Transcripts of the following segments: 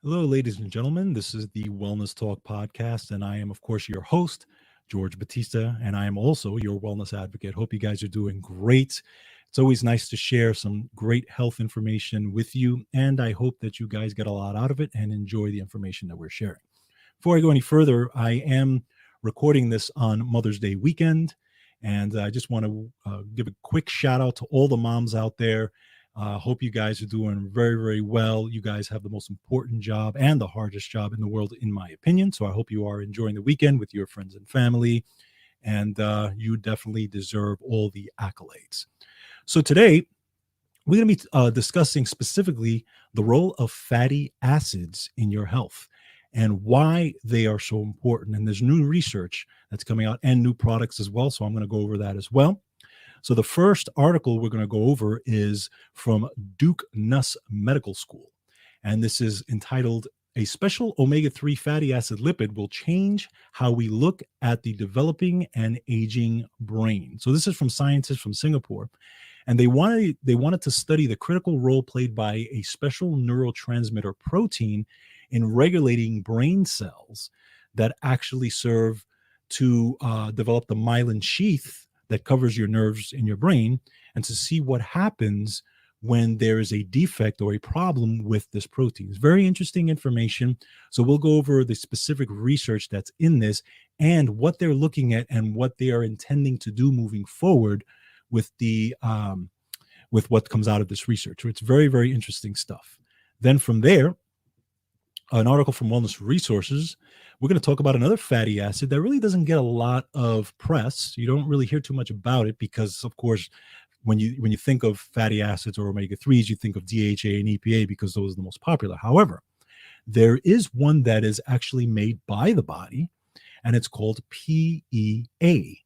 Hello, ladies and gentlemen. This is the Wellness Talk podcast, and I am, of course, your host, George Batista, and I am also your wellness advocate. Hope you guys are doing great. It's always nice to share some great health information with you, and I hope that you guys get a lot out of it and enjoy the information that we're sharing. Before I go any further, I am recording this on Mother's Day weekend, and I just want to give a quick shout out to all the moms out there. Hope you guys are doing very, very well. You guys have the most important job and the hardest job in the world, in my opinion. So I hope you are enjoying the weekend with your friends and family, and you definitely deserve all the accolades. So today, we're going to be discussing specifically the role of fatty acids in your health and why they are so important. And there's new research that's coming out and new products as well. So I'm going to go over that as well. So the first article we're going to go over is from Duke Nuss Medical School. And this is entitled, "A Special Omega-3 Fatty Acid Lipid Will Change How We Look at the Developing and Aging Brain." So this is from scientists from Singapore. And they wanted to study the critical role played by a special neurotransmitter protein in regulating brain cells that actually serve to develop the myelin sheath that covers your nerves in your brain, and to see what happens when there is a defect or a problem with this protein. It's very interesting information. So we'll go over the specific research that's in this and what they're looking at and what they are intending to do moving forward with the with what comes out of this research. So it's very, very interesting stuff. Then from there, an article from Wellness Resources, we're going to talk about another fatty acid that really doesn't get a lot of press. You don't really hear too much about it because, of course, when you think of fatty acids or omega-3s, you think of DHA and EPA because those are the most popular. However, there is one that is actually made by the body, and it's called PEA.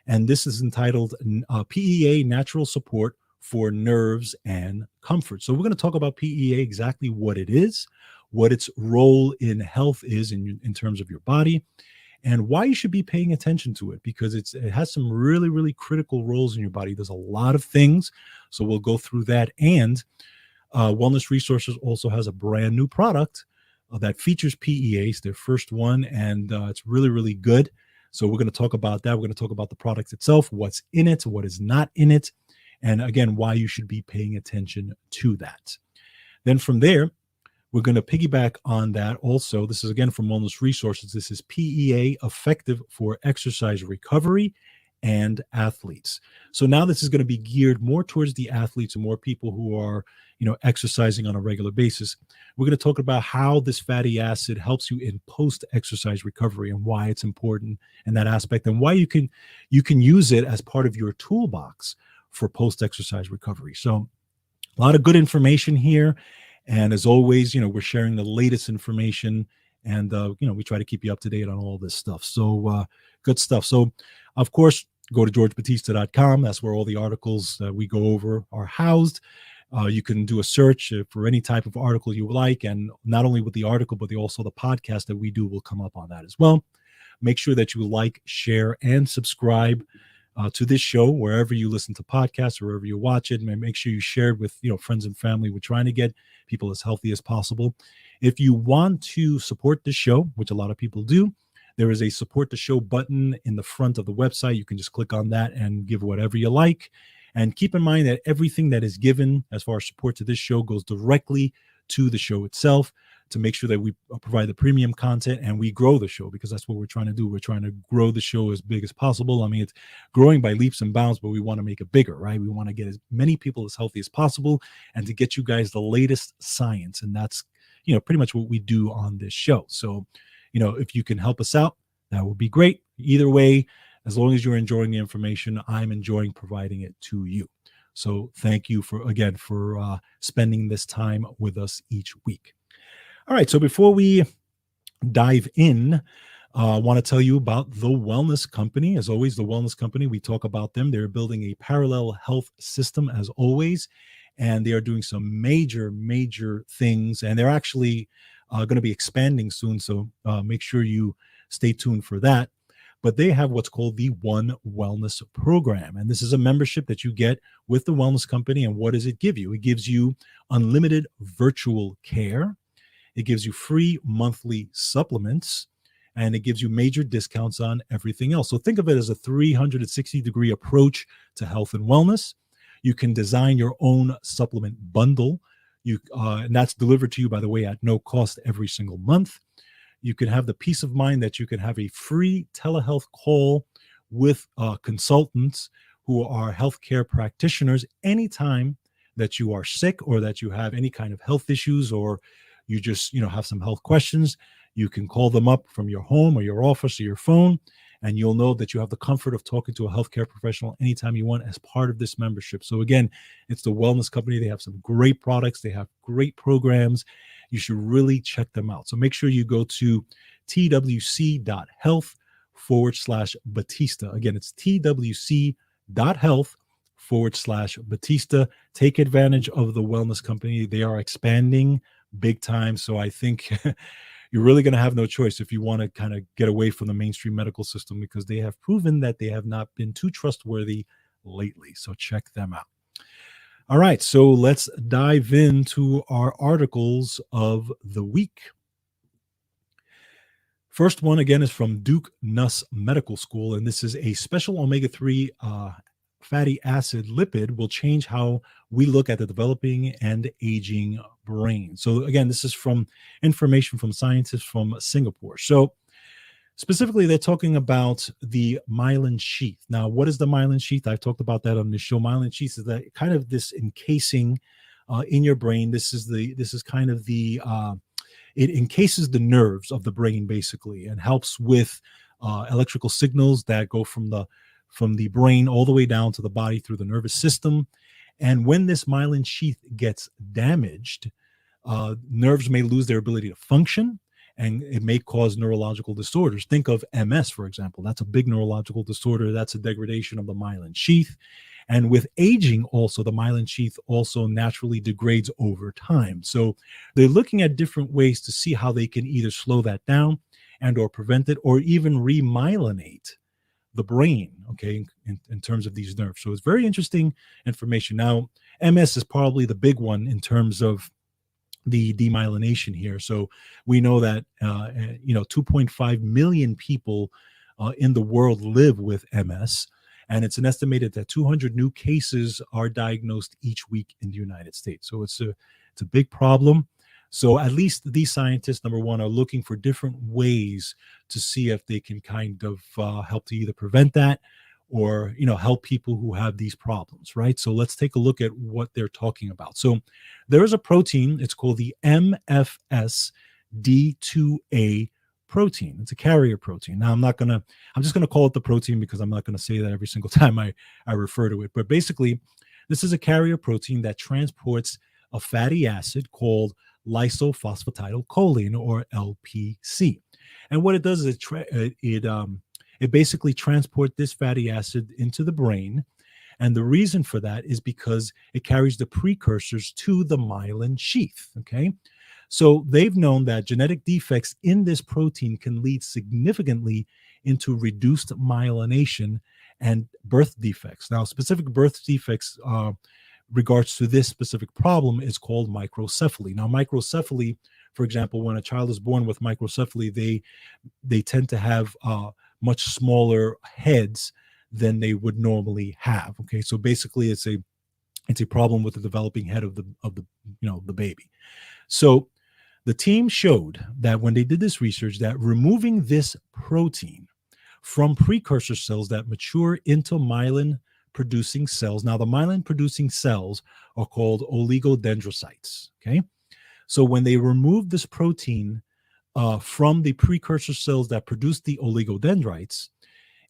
And this is entitled PEA Natural Support for Nerves and Comfort. So we're going to talk about PEA, exactly what it is, what its role in health is in terms of your body, and why you should be paying attention to it, because it has some really, really critical roles in your body. There's a lot of things. So we'll go through that. And Wellness Resources also has a brand new product that features PEAs, their first one, and it's really, really good. So we're going to talk about that. We're going to talk about the product itself, what's in it, what is not in it, and again, why you should be paying attention to that. Then from there, we're going to piggyback on that also. This is again from Wellness Resources. This is PEA, effective for exercise recovery and athletes. So now this is going to be geared more towards the athletes and more people who are, exercising on a regular basis. We're going to talk about how this fatty acid helps you in post-exercise recovery and why it's important in that aspect, and why you can use it as part of your toolbox for post-exercise recovery. So a lot of good information here. And as always, we're sharing the latest information, and, we try to keep you up to date on all this stuff. So good stuff. So, of course, go to georgebatista.com. That's where all the articles that we go over are housed. You can do a search for any type of article you like. And not only with the article, but also the podcast that we do will come up on that as well. Make sure that you like, share, and subscribe to this show wherever you listen to podcasts or wherever you watch it. And make sure you share it with friends and family. We're trying to get people as healthy as possible. If you want to support this show, which a lot of people do, there is a support the show button in the front of the website. You can just click on that and give whatever you like. And keep in mind that everything that is given as far as support to this show goes directly to the show itself, to make sure that we provide the premium content and we grow the show, because that's what we're trying to do. We're trying to grow the show as big as possible. I mean, it's growing by leaps and bounds, but we want to make it bigger, right? We want to get as many people as healthy as possible and to get you guys the latest science. And that's, pretty much what we do on this show. So, if you can help us out, that would be great. Either way, as long as you're enjoying the information, I'm enjoying providing it to you. So thank you for spending this time with us each week. All right, so before we dive in, I want to tell you about the Wellness Company. As always, the Wellness Company, we talk about them. They're building a parallel health system as always, and they are doing some major, major things, and they're actually going to be expanding soon, so make sure you stay tuned for that. But they have what's called the One Wellness Program, and this is a membership that you get with the Wellness Company. And what does it give you? It gives you unlimited virtual care. It gives you free monthly supplements, and it gives you major discounts on everything else. So think of it as a 360-degree approach to health and wellness. You can design your own supplement bundle. And that's delivered to you, by the way, at no cost every single month. You can have the peace of mind that you can have a free telehealth call with consultants who are healthcare practitioners anytime that you are sick or that you have any kind of health issues, or you just have some health questions. You can call them up from your home or your office or your phone, and you'll know that you have the comfort of talking to a healthcare professional anytime you want as part of this membership. So again, it's the Wellness Company. They have some great products. They have great programs. You should really check them out. So make sure you go to twc.health/Batista. Again, it's twc.health/Batista. Take advantage of the Wellness Company. They are expanding big time. So I think you're really going to have no choice if you want to kind of get away from the mainstream medical system, because they have proven that they have not been too trustworthy lately. So check them out. All right, so let's dive into our articles of the week. First one, again, is from Duke Nuss Medical School, and this is a special omega-3 fatty acid lipid will change how we look at the developing and aging brain. So again, this is from information from scientists from Singapore. So specifically, they're talking about the myelin sheath. Now, what is the myelin sheath? I've talked about that on the show. Myelin sheath is that kind of this encasing in your brain. It encases the nerves of the brain, basically, and helps with electrical signals that go from the brain all the way down to the body through the nervous system. And when this myelin sheath gets damaged, nerves may lose their ability to function, and it may cause neurological disorders. Think of MS, for example. That's a big neurological disorder. That's a degradation of the myelin sheath. And with aging also, the myelin sheath also naturally degrades over time. So they're looking at different ways to see how they can either slow that down and or prevent it, or even remyelinate the brain, okay, in terms of these nerves. So it's very interesting information. Now, MS is probably the big one in terms of the demyelination here. So we know that 2.5 million people in the world live with MS, and it's an estimated that 200 new cases are diagnosed each week in the United States. So it's a big problem. So at least these scientists, number one, are looking for different ways to see if they can kind of help to either prevent that or, help people who have these problems, right? So let's take a look at what they're talking about. So there is a protein. It's called the MFSD2A protein. It's a carrier protein. Now, I'm just going to call it the protein because I'm not going to say that every single time I refer to it. But basically, this is a carrier protein that transports a fatty acid called lysophosphatidylcholine, or LPC. And what it does is it basically transports this fatty acid into the brain. And the reason for that is because it carries the precursors to the myelin sheath, okay? So they've known that genetic defects in this protein can lead significantly into reduced myelination and birth defects. Now, specific birth defects regards to this specific problem is called microcephaly. Now, microcephaly, for example, when a child is born with microcephaly, they tend to have much smaller heads than they would normally have. Okay, so basically, it's a problem with the developing head of the baby. So the team showed that when they did this research, that removing this protein from precursor cells that mature into myelin producing cells. Now, the myelin producing cells are called oligodendrocytes. Okay, so when they removed this protein from the precursor cells that produce the oligodendrites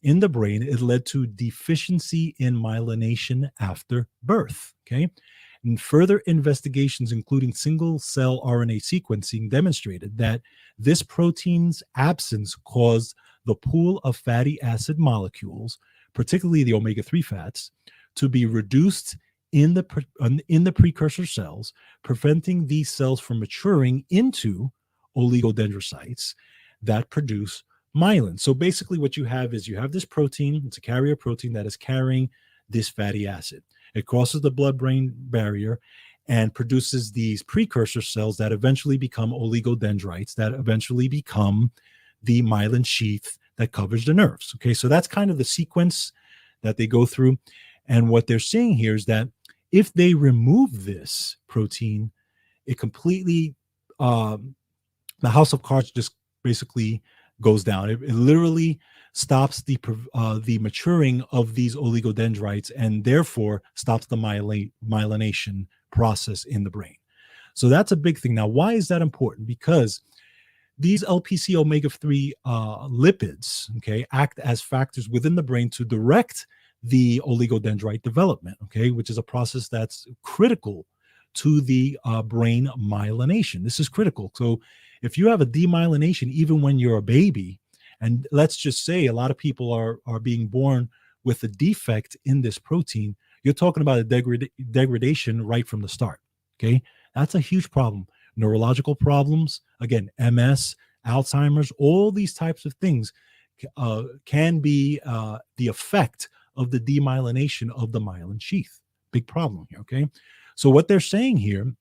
in the brain, it led to deficiency in myelination after birth. Okay, and further investigations, including single cell RNA sequencing, demonstrated that this protein's absence caused the pool of fatty acid molecules, particularly the omega-3 fats, to be reduced in the precursor cells, preventing these cells from maturing into oligodendrocytes that produce myelin. So basically what you have is you have this protein. It's a carrier protein that is carrying this fatty acid. It crosses the blood-brain barrier, and produces these precursor cells that eventually become oligodendrites, that eventually become the myelin sheath that covers the nerves. Okay, so that's kind of the sequence that they go through. And what they're saying here is that if they remove this protein, it completely, the house of cards just basically goes down. It literally stops the maturing of these oligodendrites and therefore stops the myelination process in the brain. So that's a big thing. Now, why is that important? Because these LPC omega-3 lipids, okay, act as factors within the brain to direct the oligodendrite development, okay, which is a process that's critical to the brain myelination. This is critical. So if you have a demyelination, even when you're a baby, and let's just say a lot of people are being born with a defect in this protein, you're talking about a degradation right from the start, okay? That's a huge problem. Neurological problems, again, MS, Alzheimer's, all these types of things can be the effect of the demyelination of the myelin sheath. Big problem here, okay? So what they're saying here,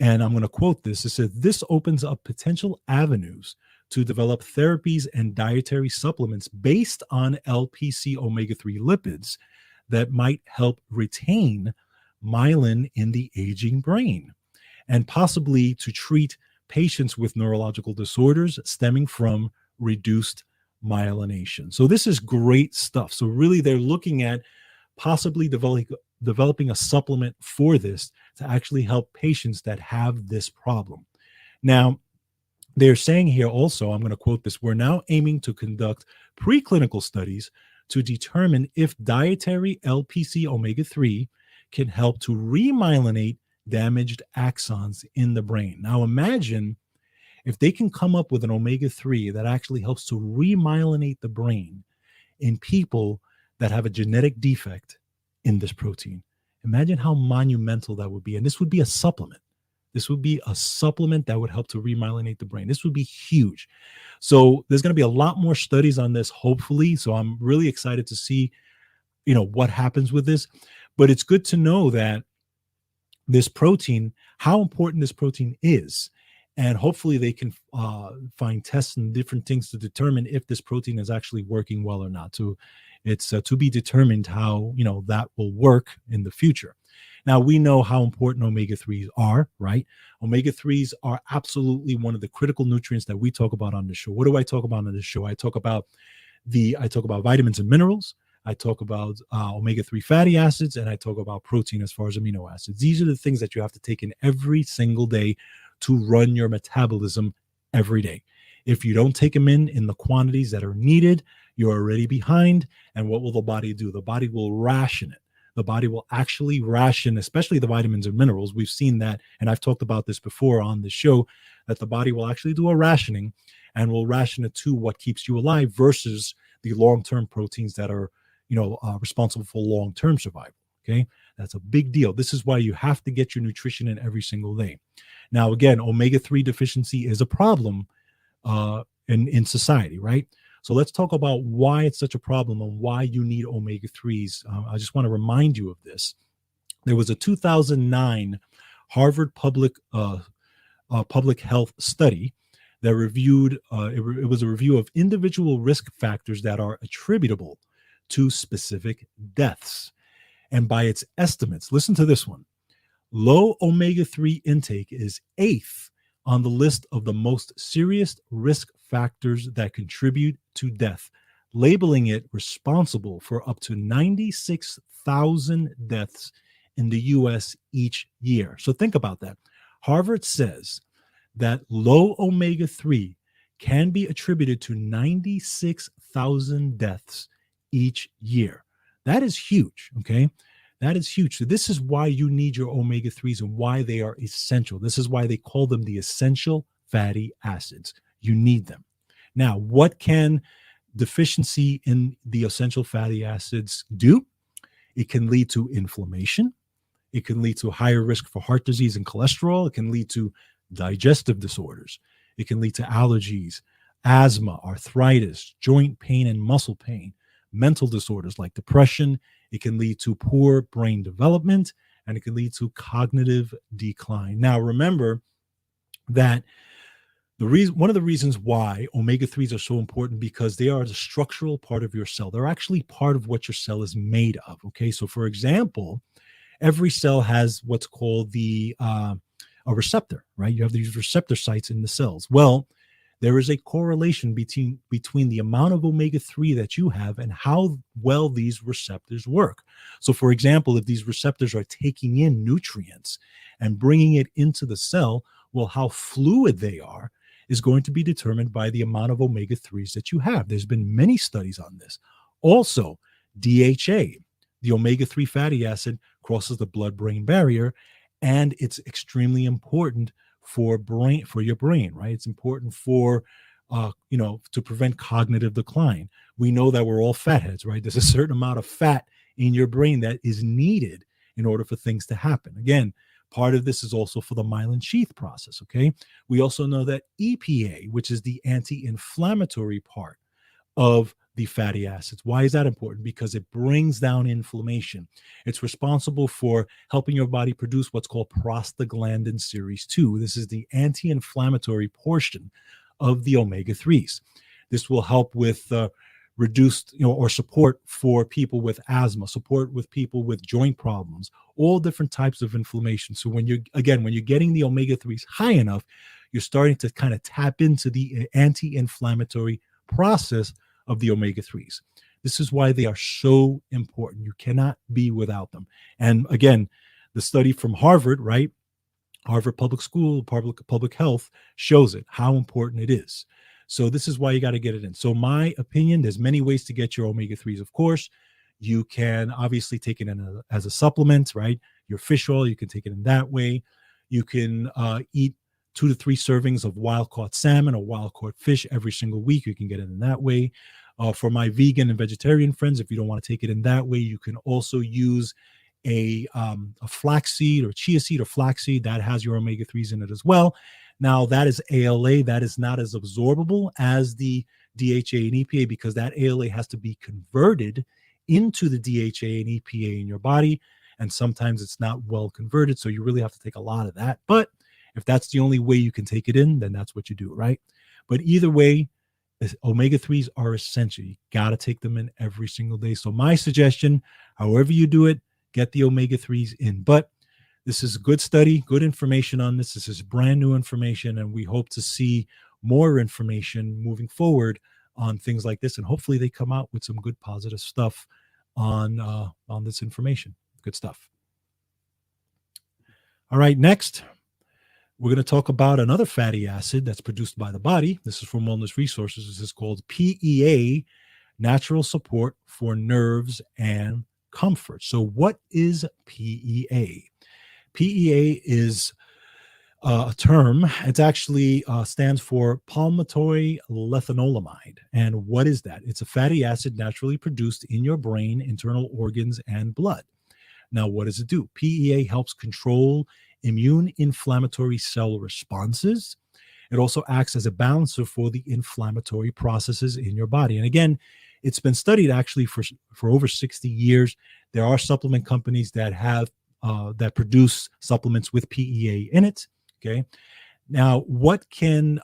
and I'm going to quote this, it says, this opens up potential avenues to develop therapies and dietary supplements based on LPC omega-3 lipids that might help retain myelin in the aging brain, and possibly to treat patients with neurological disorders stemming from reduced myelination. So this is great stuff. So really they're looking at possibly developing a supplement for this to actually help patients that have this problem. Now, they're saying here also, I'm going to quote this, we're now aiming to conduct preclinical studies to determine if dietary LPC omega-3 can help to remyelinate damaged axons in the brain. Now imagine if they can come up with an omega-3 that actually helps to remyelinate the brain in people that have a genetic defect in this protein. Imagine how monumental that would be. And this would be a supplement. This would be a supplement that would help to remyelinate the brain. This would be huge. So there's going to be a lot more studies on this, hopefully. So I'm really excited to see, what happens with this. But it's good to know that this protein, how important this protein is. And hopefully they can find tests and different things to determine if this protein is actually working well or not. So it's to be determined how, that will work in the future. Now, we know how important omega-3s are, right? Omega-3s are absolutely one of the critical nutrients that we talk about on the show. What do I talk about on the show? I talk about vitamins and minerals. I talk about omega-3 fatty acids, and I talk about protein as far as amino acids. These are the things that you have to take in every single day to run your metabolism every day. If you don't take them in the quantities that are needed, you're already behind. And what will the body do? The body will ration it. The body will actually ration, especially the vitamins and minerals. We've seen that, and I've talked about this before on the show, that the body will actually do a rationing and will ration it to what keeps you alive versus the long-term proteins that are, responsible for long-term survival. Okay, that's a big deal. This is why you have to get your nutrition in every single day. Now, again, omega-3 deficiency is a problem in society, right? So let's talk about why it's such a problem and why you need omega-3s. I just want to remind you of this. There was a 2009 Harvard public health study that reviewed, it was a review of individual risk factors that are attributable to specific deaths. And by its estimates, listen to this one, low omega-3 intake is 8th on the list of the most serious risk factors that contribute to death, labeling it responsible for up to 96,000 deaths in the US each year. So think about that. Harvard says that low omega-3 can be attributed to 96,000 deaths each year. That is huge, okay? That is huge. So this is why you need your omega-3s and why they are essential. This is why they call them the essential fatty acids. You need them. Now, what can deficiency in the essential fatty acids do? It can lead to inflammation. It can lead to higher risk for heart disease and cholesterol. It can lead to digestive disorders. It can lead to allergies, asthma, arthritis, joint pain and muscle pain, mental disorders like depression. It can lead to poor brain development and it can lead to cognitive decline. Now, remember that one of the reasons why omega-3s are so important, because they are the structural part of your cell. They're actually part of what your cell is made of. Okay, so for example, every cell has what's called a receptor, right? You have these receptor sites in the cells. Well, there is a correlation between the amount of omega-3 that you have and how well these receptors work. So for example, if these receptors are taking in nutrients and bringing it into the cell, well, how fluid they are is going to be determined by the amount of omega-3s that you have. There's been many studies on this. Also, DHA, the omega-3 fatty acid, crosses the blood-brain barrier, and it's extremely important for your brain, right? It's important for to prevent cognitive decline. We know that we're all fatheads, right? There's a certain amount of fat in your brain that is needed in order for things to happen. Again, part of this is also for the myelin sheath process. Okay, we also know that EPA, which is the anti-inflammatory part of the fatty acids. Why is that important? Because it brings down inflammation. It's responsible for helping your body produce what's called prostaglandin series 2. This is the anti-inflammatory portion of the omega-3s. This will help with reduced, or support for people with asthma, support with people with joint problems, all different types of inflammation. So when you're getting the omega-3s high enough, you're starting to kind of tap into the anti-inflammatory process of the omega-3s. This is why they are so important. You cannot be without them. And again, the study from Harvard, right? Harvard Public School, public health shows it, how important it is. So this is why you got to get it in. So my opinion, there's many ways to get your omega-3s, of course. You can obviously take it in as a supplement, right? Your fish oil, you can take it in that way. You can eat 2 to 3 servings of wild-caught salmon or wild-caught fish every single week. You can get it in that way. For my vegan and vegetarian friends, if you don't want to take it in that way, you can also use a flaxseed or chia seed or flaxseed that has your omega-3s in it as well. Now, that is ALA. That is not as absorbable as the DHA and EPA, because that ALA has to be converted into the DHA and EPA in your body. And sometimes it's not well converted. So you really have to take a lot of that. But if that's the only way you can take it in, then that's what you do, right? But either way, omega-3s are essential. You got to take them in every single day. So my suggestion, however you do it, get the omega-3s in. But this is good study, good information on this. This is brand new information, and we hope to see more information moving forward on things like this. And hopefully they come out with some good positive stuff on this information. Good stuff. All right, next, we're going to talk about another fatty acid that's produced by the body. This is from Wellness Resources. This is called PEA, Natural Support for Nerves and Comfort. So what is PEA? PEA is a term. It actually stands for palmitoyl lethanolamide. And what is that? It's a fatty acid naturally produced in your brain, internal organs, and blood. Now, what does it do? PEA helps control immune inflammatory cell responses. It also acts as a balancer for the inflammatory processes in your body. And again, it's been studied actually for over 60 years. There are supplement companies that have that produce supplements with PEA in it. Okay. Now, what can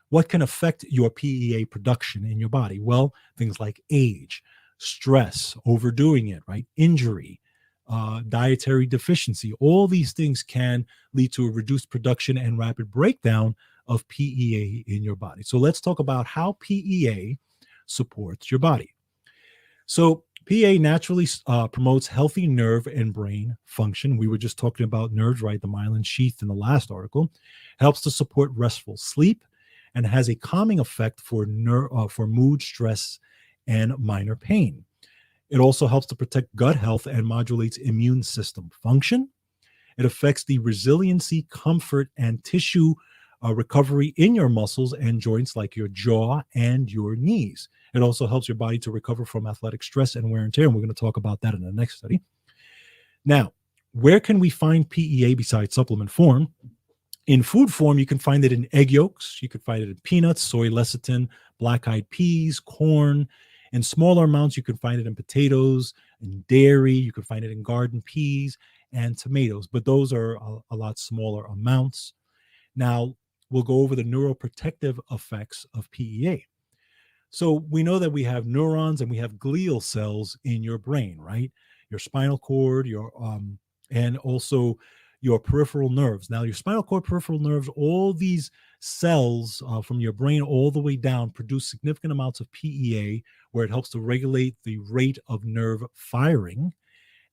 affect your PEA production in your body? Well, things like age, stress, overdoing it, right? Injury, dietary deficiency. All these things can lead to a reduced production and rapid breakdown of PEA in your body. So let's talk about how PEA supports your body. So PEA naturally promotes healthy nerve and brain function. We were just talking about nerves, right? The myelin sheath in the last article. Helps to support restful sleep and has a calming effect for mood, stress, and minor pain. It also helps to protect gut health and modulates immune system function. It affects the resiliency, comfort, and tissue recovery in your muscles and joints like your jaw and your knees. It also helps your body to recover from athletic stress and wear and tear. And we're going to talk about that in the next study. Now, where can we find PEA besides supplement form? In food form, you can find it in egg yolks. You can find it in peanuts, soy lecithin, black-eyed peas, corn. In smaller amounts, you can find it in potatoes, in dairy. You can find it in garden peas and tomatoes, but those are a lot smaller amounts. Now, we'll go over the neuroprotective effects of PEA. So we know that we have neurons and we have glial cells in your brain, right? Your spinal cord, your and also your peripheral nerves. Now, your spinal cord, peripheral nerves, all these cells from your brain all the way down produce significant amounts of PEA, where it helps to regulate the rate of nerve firing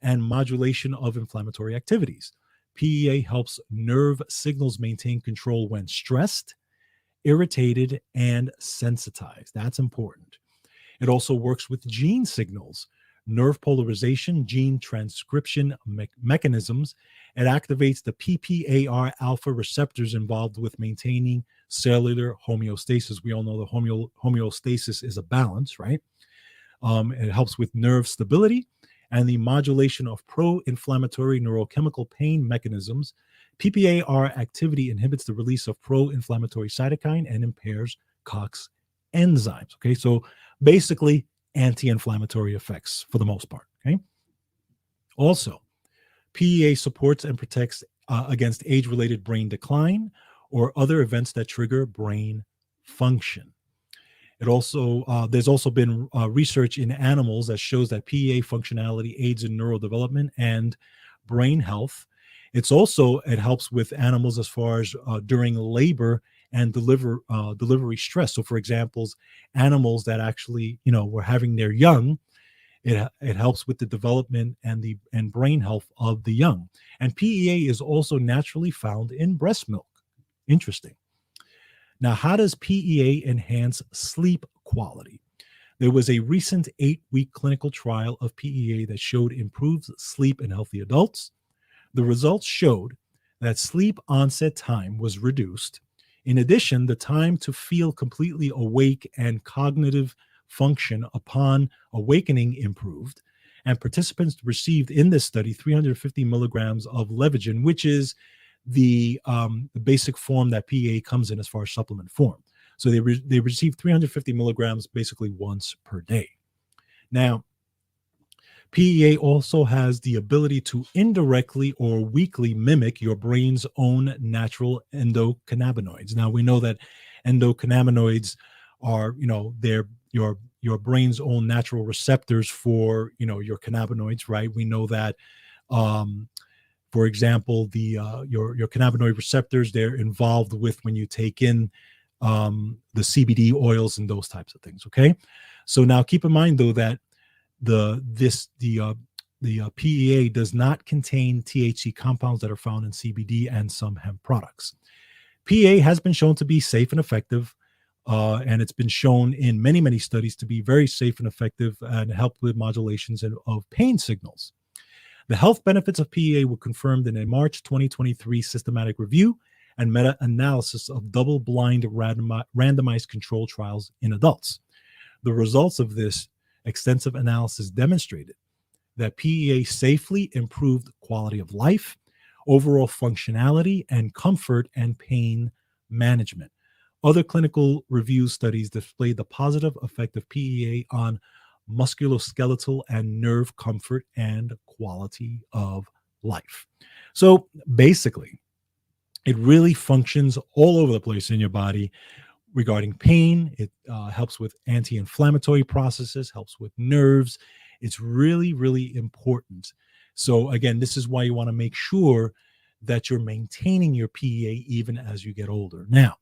and modulation of inflammatory activities. PEA helps nerve signals maintain control when stressed, irritated, and sensitized. That's important. It also works with gene signals, nerve polarization, gene transcription mechanisms. It activates the PPAR alpha receptors involved with maintaining cellular homeostasis. We all know the homeostasis is a balance, right? It helps with nerve stability and the modulation of pro-inflammatory neurochemical pain mechanisms. PPAR activity inhibits the release of pro-inflammatory cytokine and impairs COX enzymes. Okay, so basically anti-inflammatory effects for the most part. Okay. Also, PEA supports and protects against age-related brain decline or other events that trigger brain function. It also there's also been research in animals that shows that PEA functionality aids in neurodevelopment and brain health. It helps with animals as far as during labor and delivery stress. So, for example, animals that actually were having their young, it helps with the development and brain health of the young. And PEA is also naturally found in breast milk. Interesting. Now, how does PEA enhance sleep quality? There was a recent 8-week clinical trial of PEA that showed improved sleep in healthy adults. The results showed that sleep onset time was reduced. In addition, the time to feel completely awake and cognitive function upon awakening improved. And participants received in this study 350 milligrams of Levagen, which is the basic form that PEA comes in as far as supplement form. So they received 350 milligrams basically once per day. Now, PEA also has the ability to indirectly or weakly mimic your brain's own natural endocannabinoids. Now, we know that endocannabinoids are, they're your brain's own natural receptors for, your cannabinoids, right? We know that, for example, your cannabinoid receptors, they're involved with when you take in the CBD oils and those types of things. Okay, so now keep in mind though that the PEA does not contain THC compounds that are found in CBD and some hemp products. PEA has been shown to be safe and effective, and it's been shown in many studies to be very safe and effective and help with modulations of pain signals. The health benefits of PEA were confirmed in a March 2023 systematic review and meta-analysis of double-blind randomized control trials in adults. The results of this extensive analysis demonstrated that PEA safely improved quality of life, overall functionality, and comfort and pain management. Other clinical review studies displayed the positive effect of PEA on musculoskeletal and nerve comfort and quality of life. So basically, it really functions all over the place in your body regarding pain. It helps with anti-inflammatory processes, helps with nerves. It's really important. So again, this is why you want to make sure that you're maintaining your PEA even as you get older. Now,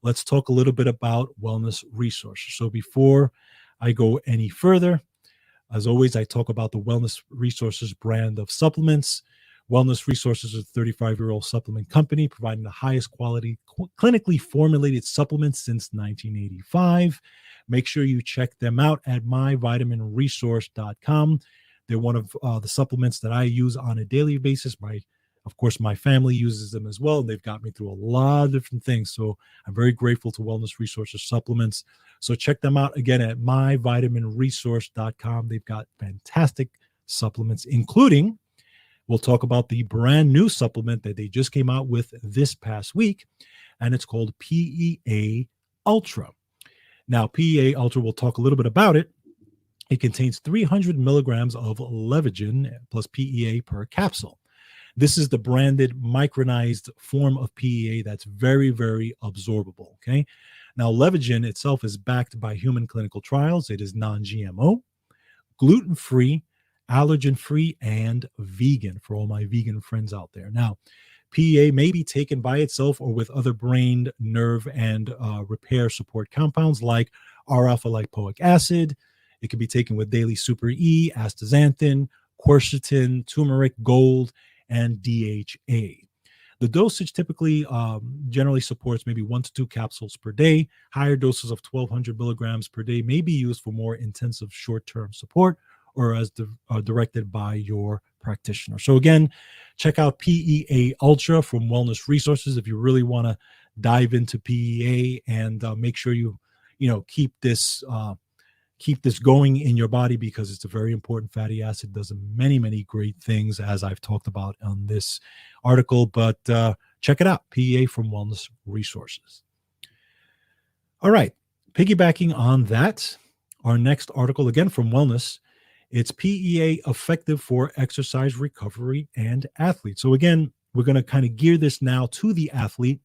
let's talk a little bit about wellness resources. So before I go any further, as always, I talk about the Wellness Resources brand of supplements. Wellness Resources is a 35-year-old supplement company providing the highest quality clinically formulated supplements since 1985. Make sure you check them out at myvitaminresource.com. They're one of the supplements that I use on a daily basis. Of course, my family uses them as well. They've got me through a lot of different things. So I'm very grateful to Wellness Resources supplements. So check them out again at myvitaminresource.com. They've got fantastic supplements, including, we'll talk about the brand new supplement that they just came out with this past week, and it's called PEA Ultra. Now, PEA Ultra, we'll talk a little bit about it. It contains 300 milligrams of Levagen plus PEA per capsule. This is the branded micronized form of PEA that's very, very absorbable. Okay. Now, Levagen itself is backed by human clinical trials. It is non-GMO, gluten-free, allergen-free, and vegan for all my vegan friends out there. Now, PEA may be taken by itself or with other brain, nerve, and repair support compounds like R-alpha lipoic acid. It can be taken with daily super E, astaxanthin, quercetin, turmeric, gold, and DHA. The dosage typically generally supports maybe 1 to 2 capsules per day. Higher doses of 1,200 milligrams per day may be used for more intensive short-term support or as directed by your practitioner. So again, check out PEA Ultra from Wellness Resources if you really want to dive into PEA and make sure you keep this going in your body, because it's a very important fatty acid. Does many, many great things, as I've talked about on this article. But check it out, PEA from Wellness Resources. All right, piggybacking on that, our next article, again from Wellness, it's PEA effective for exercise recovery and athletes. So again, we're going to kind of gear this now to the athlete,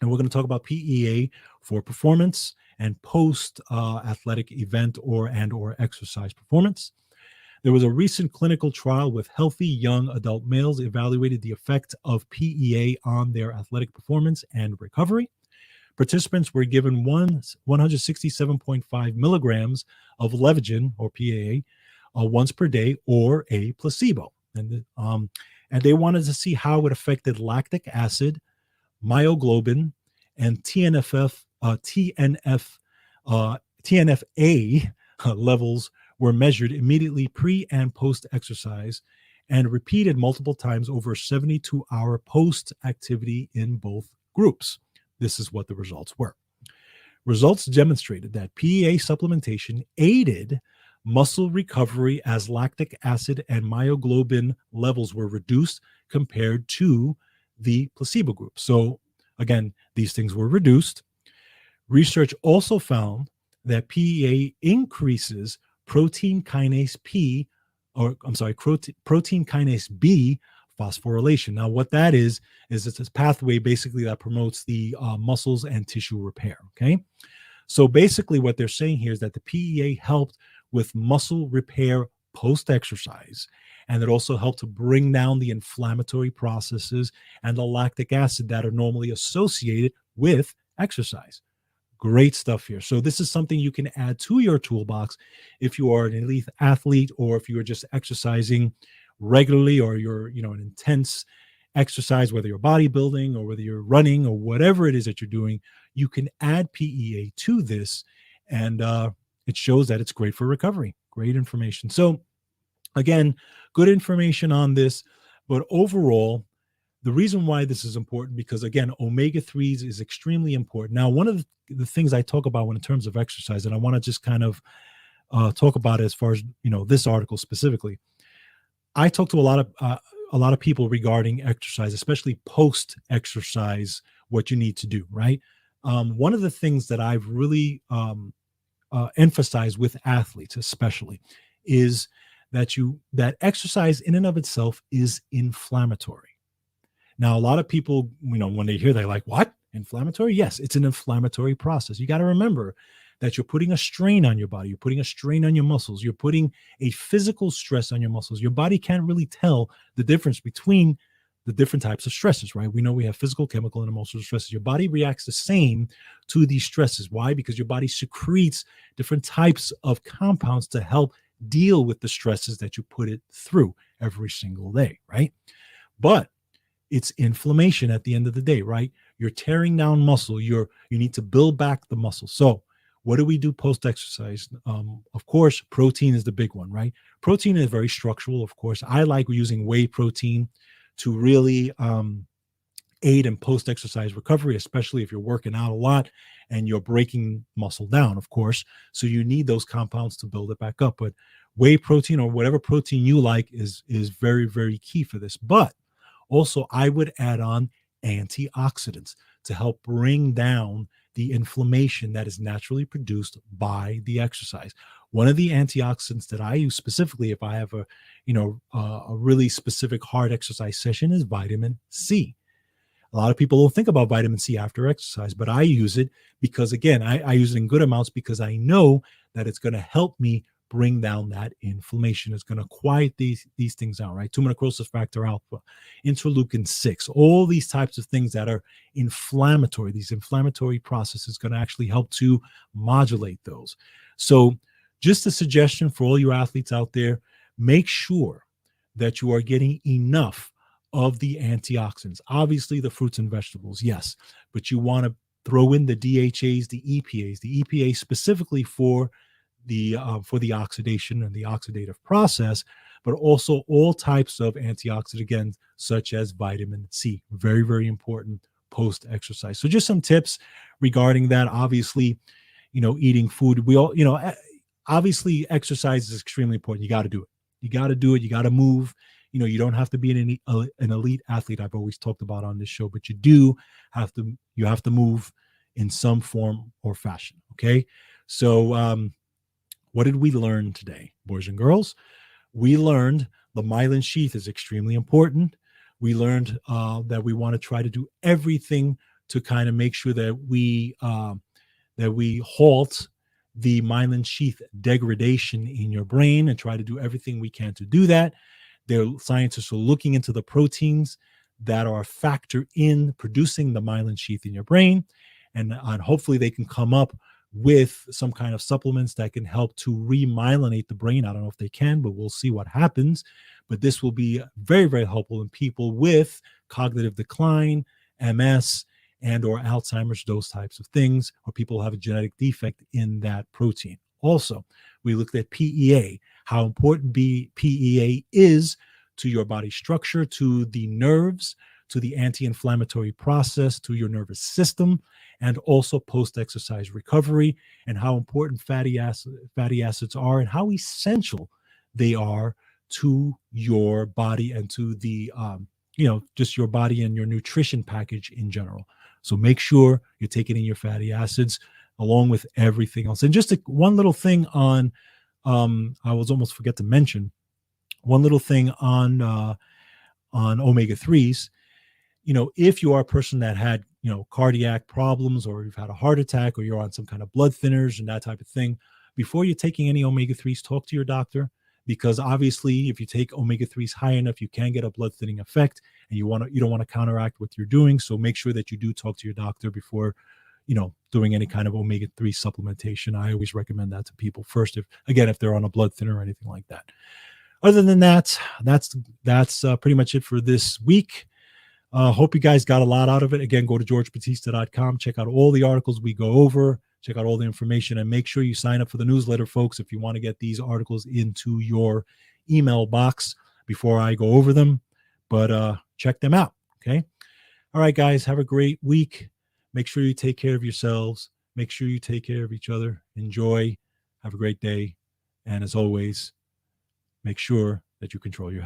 and we're going to talk about PEA for performance and post athletic event or exercise performance. There was a recent clinical trial with healthy young adult males evaluated the effect of PEA on their athletic performance and recovery. Participants were given 167.5 milligrams of Levagen or PEA once per day or a placebo. And they wanted to see how it affected lactic acid, myoglobin, and TNFA levels were measured immediately pre and post exercise and repeated multiple times over a 72-hour post activity in both groups. This is what the results were. Results demonstrated that PEA supplementation aided muscle recovery as lactic acid and myoglobin levels were reduced compared to the placebo group. So again, these things were reduced. Research also found that PEA increases protein kinase B phosphorylation. Now, what that is it's a pathway basically that promotes the muscles and tissue repair. Okay. So basically what they're saying here is that the PEA helped with muscle repair post-exercise, and it also helped to bring down the inflammatory processes and the lactic acid that are normally associated with exercise. Great stuff here. So this is something you can add to your toolbox if you are an elite athlete, or if you are just exercising regularly, or you're, an intense exercise, whether you're bodybuilding or whether you're running or whatever it is that you're doing. You can add PEA to this, and it shows that it's great for recovery. Great information. So again, good information on this, but overall, the reason why this is important, because again, omega-3s is extremely important. Now, one of the things I talk about in terms of exercise, and I want to just kind of talk about it as far as, this article specifically. I talk to a lot of people regarding exercise, especially post-exercise, what you need to do, right? One of the things that I've really emphasized with athletes, especially, is that exercise in and of itself is inflammatory. Now, a lot of people, when they hear, they're like, what? Inflammatory? Yes, it's an inflammatory process. You got to remember that you're putting a strain on your body. You're putting a strain on your muscles. You're putting a physical stress on your muscles. Your body can't really tell the difference between the different types of stresses, right? We know we have physical, chemical, and emotional stresses. Your body reacts the same to these stresses. Why? Because your body secretes different types of compounds to help deal with the stresses that you put it through every single day, right? But it's inflammation at the end of the day, right? You're tearing down muscle. You need to build back the muscle. So what do we do post-exercise? Of course, protein is the big one, right? Protein is very structural, of course. I like using whey protein to really aid in post-exercise recovery, especially if you're working out a lot and you're breaking muscle down, of course. So you need those compounds to build it back up. But whey protein, or whatever protein you like, is very, very key for this. But also, I would add on antioxidants to help bring down the inflammation that is naturally produced by the exercise. One of the antioxidants that I use specifically if I have a really specific hard exercise session is vitamin C. A lot of people don't think about vitamin C after exercise, but I use it because, again, I use it in good amounts because I know that it's going to help me bring down that inflammation. It's going to quiet these things out, right? Tumor necrosis factor alpha, interleukin 6, all these types of things that are inflammatory. These inflammatory processes going to actually help to modulate those. So just a suggestion for all you athletes out there, make sure that you are getting enough of the antioxidants. Obviously, the fruits and vegetables, yes, but you want to throw in the DHAs, the EPAs, the EPA specifically for the oxidation and the oxidative process, but also all types of antioxidants, again, such as vitamin C. Very, very important post-exercise. So just some tips regarding that. Obviously, eating food. We all, obviously exercise is extremely important. You got to do it. You got to do it. You got to move. You don't have to be an elite athlete. I've always talked about on this show, but you have to move in some form or fashion. Okay. So, what did we learn today, boys and girls? We learned the myelin sheath is extremely important. We learned that we want to try to do everything to kind of make sure that we halt the myelin sheath degradation in your brain and try to do everything we can to do that. Scientists are looking into the proteins that are a factor in producing the myelin sheath in your brain, and hopefully they can come up with some kind of supplements that can help to remyelinate the brain. I don't know if they can, but we'll see what happens. But this will be very, very helpful in people with cognitive decline, MS, and or Alzheimer's, those types of things, or people who have a genetic defect in that protein. Also, we looked at PEA, how important PEA is to your body structure, to the nerves, to the anti-inflammatory process, to your nervous system, and also post-exercise recovery, and how important fatty acids are and how essential they are to your body and to the just your body and your nutrition package in general. So make sure you're taking in your fatty acids along with everything else. And just one little thing on I was almost forget to mention one little thing on omega-3s. If you are a person that had, cardiac problems, or you've had a heart attack, or you're on some kind of blood thinners and that type of thing, before you're taking any omega-3s, talk to your doctor, because obviously if you take omega-3s high enough, you can get a blood thinning effect, and you don't want to counteract what you're doing. So make sure that you do talk to your doctor before, doing any kind of omega-3 supplementation. I always recommend that to people first, if they're on a blood thinner or anything like that. Other than that, that's pretty much it for this week. Hope you guys got a lot out of it. Again, go to georgebatista.com. Check out all the articles we go over. Check out all the information, and make sure you sign up for the newsletter, folks, if you want to get these articles into your email box before I go over them. But check them out, okay? All right, guys, have a great week. Make sure you take care of yourselves. Make sure you take care of each other. Enjoy. Have a great day. And as always, make sure that you control your health.